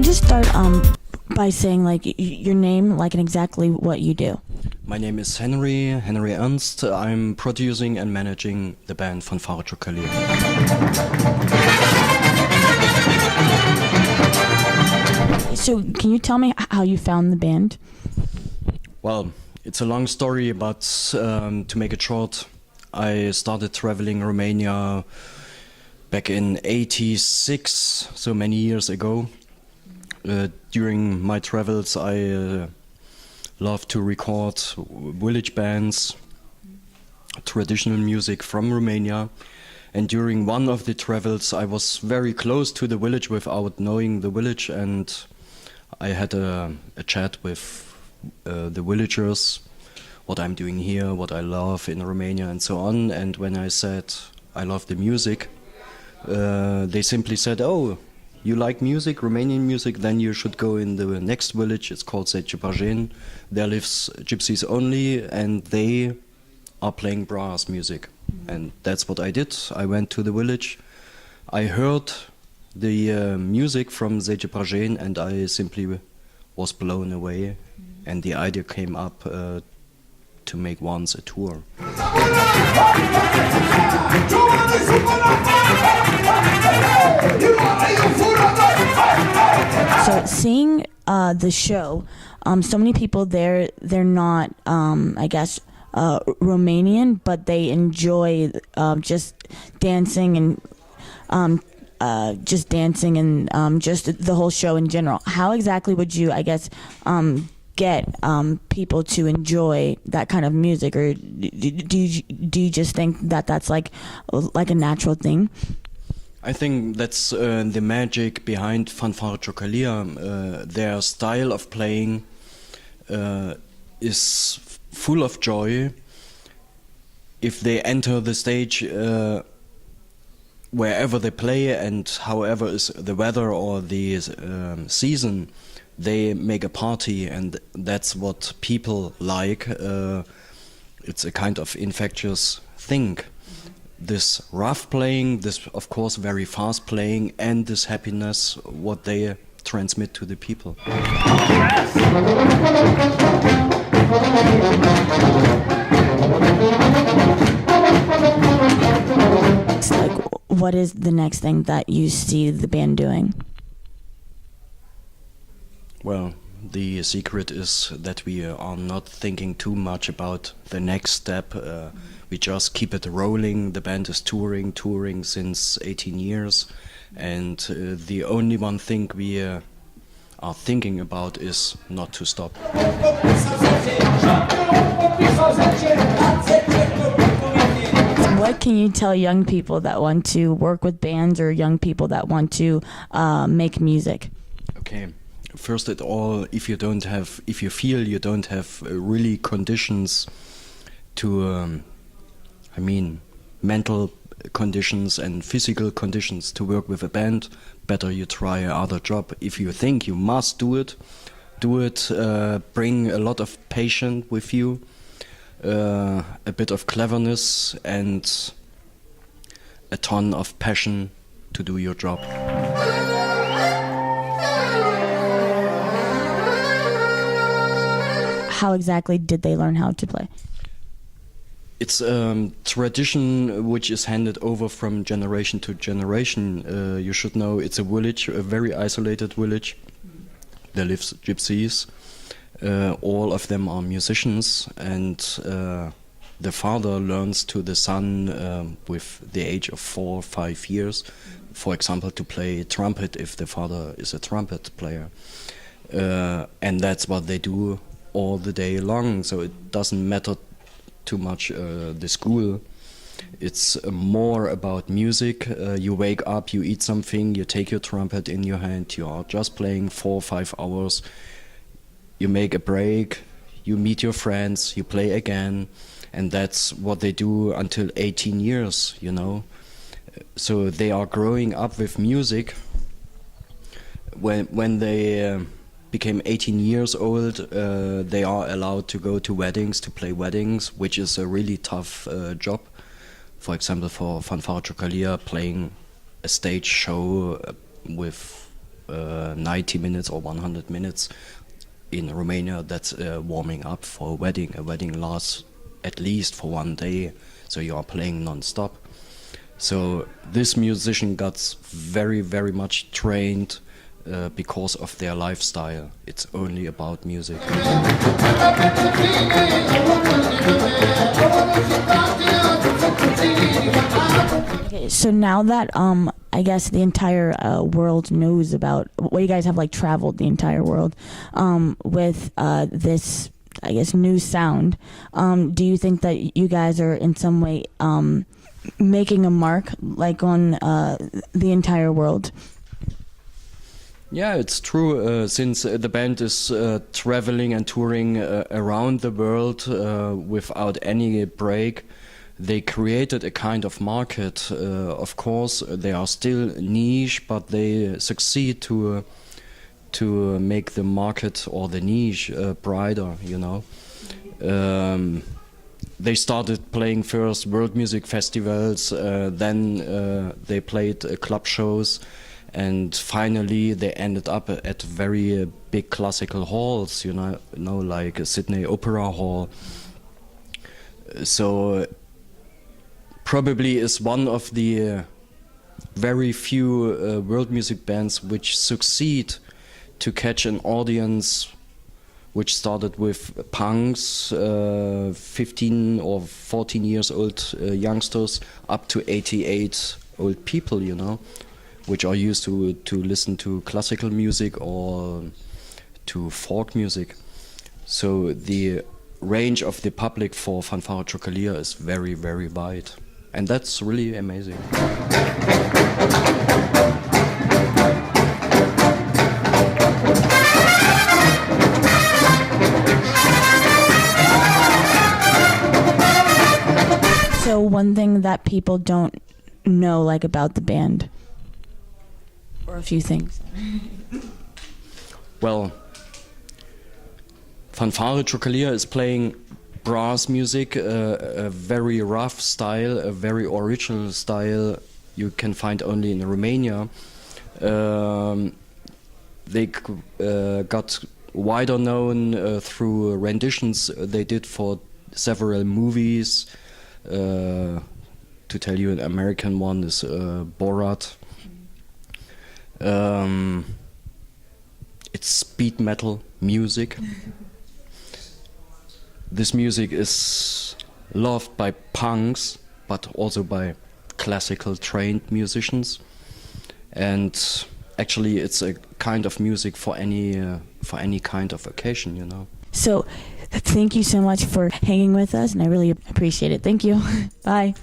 just start by saying like your name, like, and exactly what you do? My name is Henry Ernst. I'm producing and managing the band Fanfare Ciocalia. So can you tell me how you found the band? Well, it's a long story, but to make it short, I started traveling Romania back in '86, so many years ago. During my travels, I love to record village bands, traditional music from Romania. And during one of the travels, I was very close to the village without knowing the village, and I had a chat with the villagers, what I'm doing here, what I love in Romania, and so on. And when I said I love the music, they simply said, "Oh, you like music, Romanian music, then you should go in the next village. It's called Ciocalia. There lives gypsies only, and they are playing brass music." And that's what I did. I went to the village. I heard the music from Ciocalia, and I simply was blown away. And the idea came up to make once a tour. So seeing the show, so many people there, they're not, I guess, Romanian, but they enjoy just dancing and just the whole show in general. How exactly would you, I guess, get people to enjoy that kind of music, or do you just think that that's like a natural thing? I think that's the magic behind Fanfare Ciocalia. Their style of playing is full of joy. If they enter the stage, wherever they play and however is the weather or the season, they make a party, and that's what people like. It's a kind of infectious thing. This rough playing, this of course very fast playing, and this happiness, what they transmit to the people. It's like, what is the next thing that you see the band doing? Well, the secret is that we are not thinking too much about the next step. We just keep it rolling. The band is touring since 18 years, and the only one thing we are thinking about is not to stop. What can you tell young people that want to work with bands, or young people that want to make music? Okay. First of all, if you feel you don't have really conditions to, mental conditions and physical conditions to work with a band, better you try another job. If you think you must do it. Bring a lot of patience with you, a bit of cleverness, and a ton of passion to do your job. How exactly did they learn how to play? It's a tradition which is handed over from generation to generation. You should know it's a village, a very isolated village. There live gypsies. All of them are musicians, and the father learns to the son with the age of 4 or 5 years, for example, to play trumpet if the father is a trumpet player. And that's what they do all the day long, so it doesn't matter too much the school. It's more about music. You wake up, you eat something, you take your trumpet in your hand, you are just playing 4 or 5 hours, you make a break, you meet your friends, you play again, and that's what they do until 18 years, you know. So they are growing up with music. When they became 18 years old, they are allowed to go to weddings, to play weddings, which is a really tough job. For example, for Fanfare Ciocalia, playing a stage show with 90 minutes or 100 minutes. In Romania, that's warming up for a wedding. A wedding lasts at least for 1 day, so you are playing non-stop. So this musician got very, very much trained because of their lifestyle. It's only about music. Okay, so now that I guess the entire world knows about, well, you guys have like traveled the entire world with this, I guess, new sound. Do you think that you guys are in some way making a mark like on the entire world? Yeah, it's true. Since the band is traveling and touring around the world without any break, they created a kind of market. Of course, they are still niche, but they succeed to make the market or the niche brighter. You know, they started playing first world music festivals, then they played club shows. And finally, they ended up at very big classical halls, you know, like Sydney Opera Hall. So probably is one of the very few world music bands which succeed to catch an audience, which started with punks, 15 or 14 years old youngsters, up to 88 old people, you know, which are used to listen to classical music or to folk music. So the range of the public for Fanfare Ciocalia is very, very wide. And that's really amazing. So one thing that people don't know like about the band, or a few things. Well, Fanfare Ciocalia is playing brass music, a very rough style, a very original style you can find only in Romania. They got wider known through renditions they did for several movies. To tell you, an American one is Borat. It's speed metal music. This music is loved by punks, but also by classical trained musicians. And actually, it's a kind of music for any kind of occasion, you know. So, thank you so much for hanging with us, and I really appreciate it. Thank you. Bye.